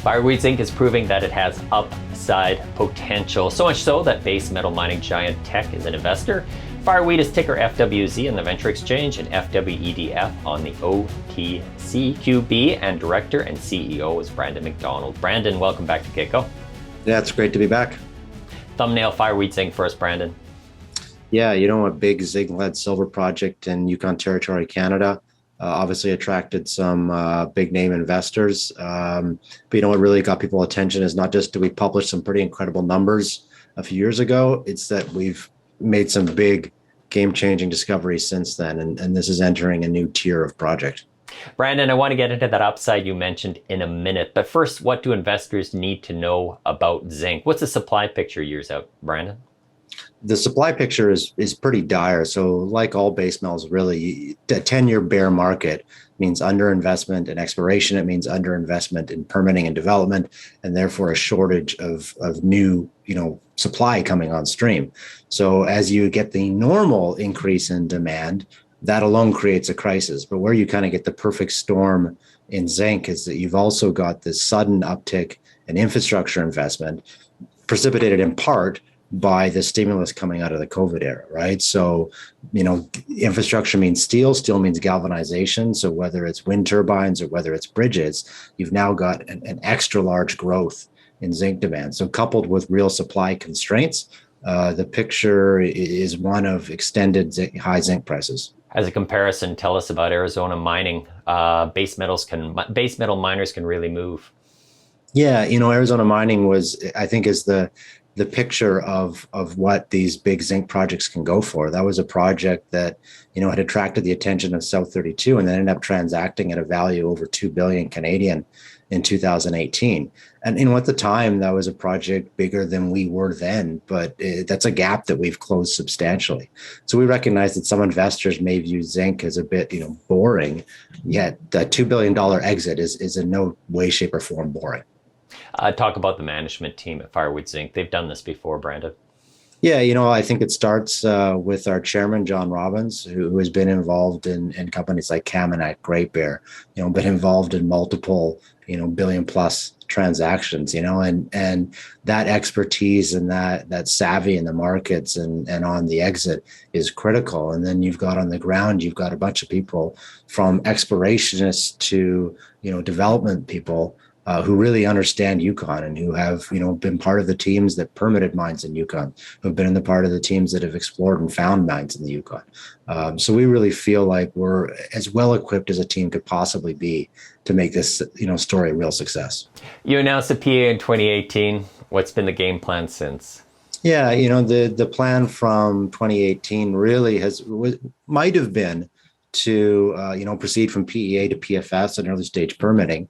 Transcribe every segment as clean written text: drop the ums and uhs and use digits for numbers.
Fireweed Zinc is proving that it has upside potential, so much so that base metal mining giant Teck is an investor. Fireweed is ticker FWZ on the Venture Exchange and FWEDF on the OTCQB, and Director and CEO is Brandon Macdonald. Brandon, welcome back to Kitco. Yeah, it's great to be back. Thumbnail Fireweed Zinc first, Brandon. Yeah, a big zinc-lead-silver project in Yukon Territory, Canada. Obviously attracted some big name investors. But what really got people attention is not just do we publish some pretty incredible numbers a few years ago, it's that we've made some big game-changing discoveries since then. And this is entering a new tier of project. Brandon, I want to get into that upside you mentioned in a minute. But first, what do investors need to know about zinc? What's the supply picture years out, Brandon? The supply picture is pretty dire. So like all base metals, really, a 10-year bear market means underinvestment in exploration. It means underinvestment in permitting and development, and therefore a shortage of new supply coming on stream. So as you get the normal increase in demand, that alone creates a crisis. But where you kind of get the perfect storm in zinc is that you've also got this sudden uptick in infrastructure investment, precipitated in part by the stimulus coming out of the COVID era, right? So, infrastructure means steel means galvanization. So whether it's wind turbines or whether it's bridges, you've now got an extra large growth in zinc demand. So coupled with real supply constraints, the picture is one of extended high zinc prices. As a comparison, tell us about Arizona mining. Base metal miners can really move. Yeah, Arizona mining is the picture of what these big zinc projects can go for. That was a project that, had attracted the attention of South 32 and then ended up transacting at a value over 2 billion Canadian in 2018. And at the time, that was a project bigger than we were then, but that's a gap that we've closed substantially. So we recognize that some investors may view zinc as a bit, boring, yet the $2 billion exit is in no way, shape, or form boring. Talk about the management team at Fireweed Zinc. They've done this before, Brandon. Yeah, I think it starts with our chairman, John Robbins, who has been involved in companies like Kaminak, Great Bear, been involved in multiple, billion plus transactions, and that expertise and that savvy in the markets and on the exit is critical. And then you've got on the ground, you've got a bunch of people from explorationists to, development people who really understand Yukon and who have, been part of the teams that permitted mines in Yukon, who've been in the part of the teams that have explored and found mines in the Yukon. So we really feel like we're as well equipped as a team could possibly be to make this, story a real success. You announced a PA in 2018. What's been the game plan since? Yeah, the plan from 2018 really might have been to, proceed from PEA to PFS and early stage permitting.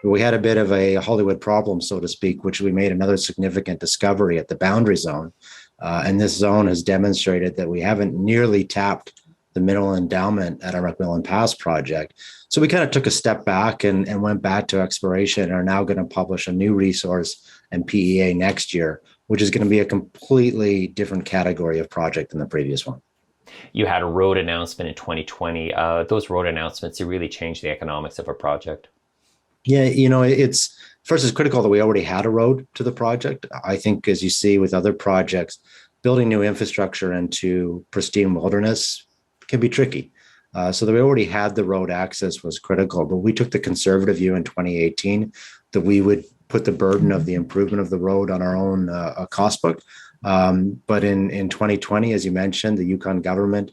We had a bit of a Hollywood problem, so to speak, which we made another significant discovery at the boundary zone. And this zone has demonstrated that we haven't nearly tapped the mineral endowment at our Macmillan Pass Project. So we kind of took a step back and went back to exploration and are now going to publish a new resource and PEA next year, which is going to be a completely different category of project than the previous one. You had a road announcement in 2020. Those road announcements, they really changed the economics of a project. Yeah, it's critical that we already had a road to the project. I think, as you see with other projects, building new infrastructure into pristine wilderness can be tricky. So that we already had the road access was critical, but we took the conservative view in 2018 that we would put the burden of the improvement of the road on our own cost book. But in 2020, as you mentioned, the Yukon government,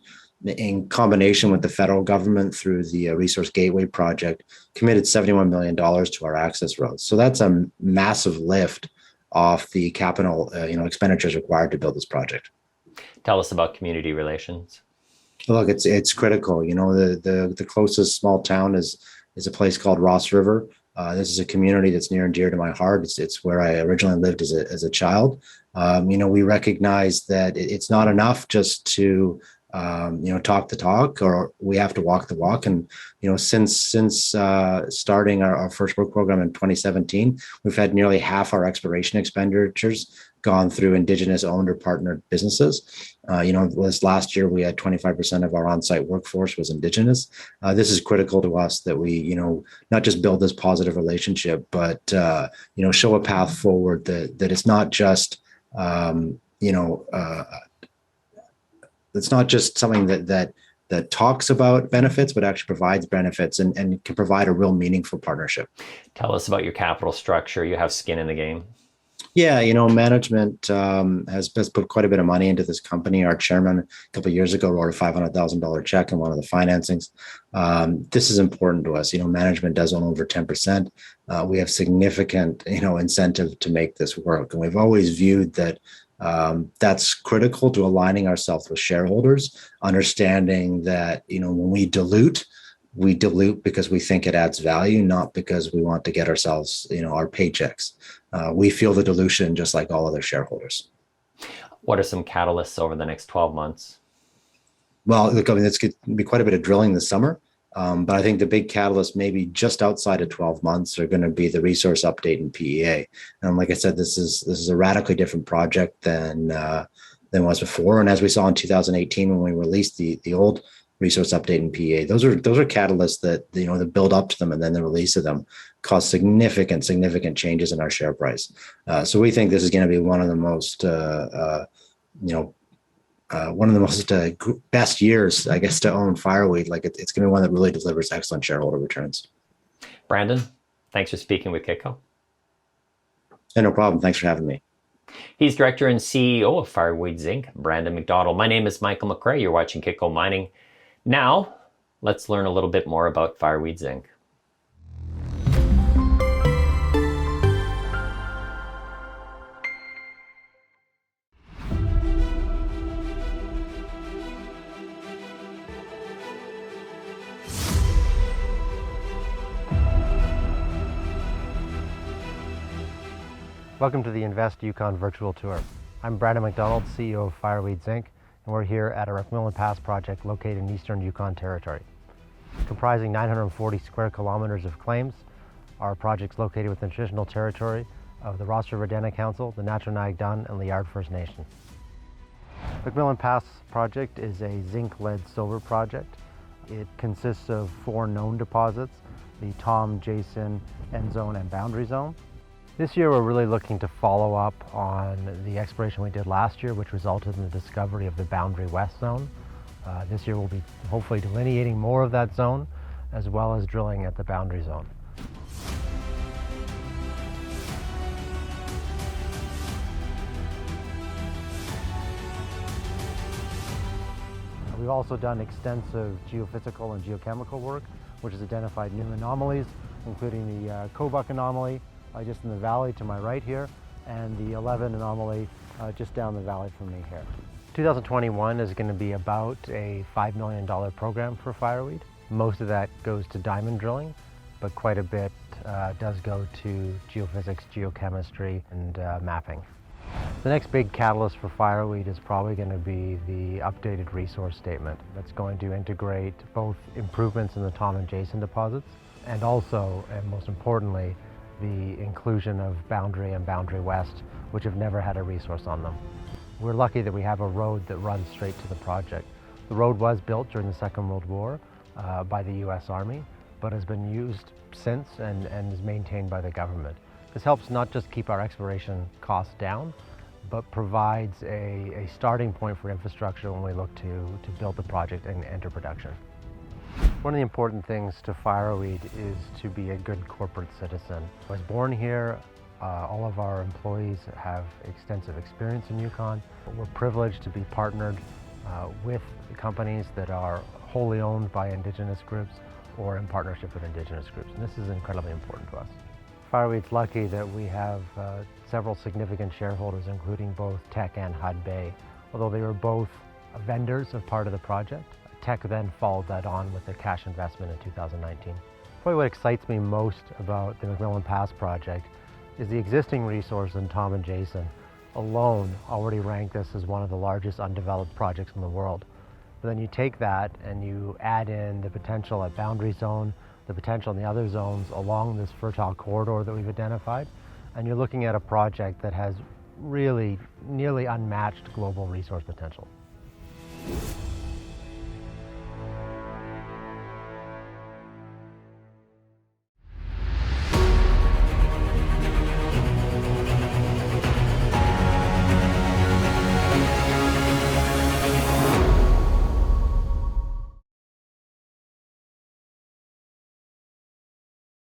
in combination with the federal government through the Resource Gateway project, committed $71 million to our access roads. So that's a massive lift off the capital expenditures required to build this project. Tell us about community relations. Look, it's critical. The closest small town is a place called Ross River. This is a community that's near and dear to my heart. It's where I originally lived as a child. We recognize that it's not enough just to talk the talk, or we have to walk the walk. And, since starting our first work program in 2017, we've had nearly half our exploration expenditures gone through Indigenous owned or partnered businesses. This last year we had 25% of our on-site workforce was Indigenous. This is critical to us that we, not just build this positive relationship, but show a path forward that it's not just, it's not just something that talks about benefits, but actually provides benefits and can provide a real meaningful partnership. Tell us about your capital structure. You have skin in the game. Yeah, management has put quite a bit of money into this company. Our chairman a couple of years ago wrote a $500,000 check in one of the financings. This is important to us. Management does own over 10%. We have significant, incentive to make this work. And we've always viewed that that's critical to aligning ourselves with shareholders, understanding that, when we dilute because we think it adds value, not because we want to get ourselves, our paychecks. We feel the dilution just like all other shareholders. What are some catalysts over the next 12 months? Well, look, it's going to be quite a bit of drilling this summer. But I think the big catalyst, maybe just outside of 12 months, are going to be the resource update in PEA. And like I said, this is a radically different project than was before. And as we saw in 2018 when we released the old resource update in PEA, those are catalysts that the build up to them and then the release of them cause significant changes in our share price. So we think this is going to be one of the most best years, I guess, to own Fireweed. Like it's going to be one that really delivers excellent shareholder returns. Brandon, thanks for speaking with Kitco. Yeah, no problem. Thanks for having me. He's Director and CEO of Fireweed Zinc, Brandon Macdonald. My name is Michael McRae. You're watching Kitco Mining. Now, let's learn a little bit more about Fireweed Zinc. Welcome to the Invest Yukon virtual tour. I'm Brandon Macdonald, CEO of Fireweed Zinc, and we're here at our Macmillan Pass Project located in eastern Yukon Territory. Comprising 940 square kilometers of claims, our project's located within the traditional territory of the Ross River Dene Council, the Natchitoches and Liard First Nation. Macmillan Pass Project is a zinc-lead-silver project. It consists of 4 known deposits, the Tom, Jason, End Zone, and Boundary Zone. This year we're really looking to follow up on the exploration we did last year, which resulted in the discovery of the Boundary West Zone. This year we'll be hopefully delineating more of that zone, as well as drilling at the Boundary Zone. We've also done extensive geophysical and geochemical work, which has identified new anomalies, including the Kobuk anomaly, just in the valley to my right here, and the 11 anomaly just down the valley from me here. 2021 is going to be about a $5 million program for Fireweed. Most of that goes to diamond drilling, but quite a bit does go to geophysics, geochemistry, and mapping. The next big catalyst for Fireweed is probably going to be the updated resource statement that's going to integrate both improvements in the Tom and Jason deposits, and also, and most importantly, the inclusion of Boundary and Boundary West, which have never had a resource on them. We're lucky that we have a road that runs straight to the project. The road was built during the Second World War by the US Army, but has been used since and is maintained by the government. This helps not just keep our exploration costs down, but provides a starting point for infrastructure when we look to build the project and enter production. One of the important things to Fireweed is to be a good corporate citizen. I was born here. All of our employees have extensive experience in Yukon. We're privileged to be partnered with companies that are wholly owned by Indigenous groups or in partnership with Indigenous groups, and this is incredibly important to us. Fireweed's lucky that we have several significant shareholders, including both Teck and Hud Bay. Although they were both vendors of part of the project, Teck then followed that on with their cash investment in 2019. Probably what excites me most about the Macmillan Pass project is the existing resource in Tom and Jason alone already rank this as one of the largest undeveloped projects in the world. But then you take that and you add in the potential at Boundary Zone, the potential in the other zones along this fertile corridor that we've identified, and you're looking at a project that has really nearly unmatched global resource potential.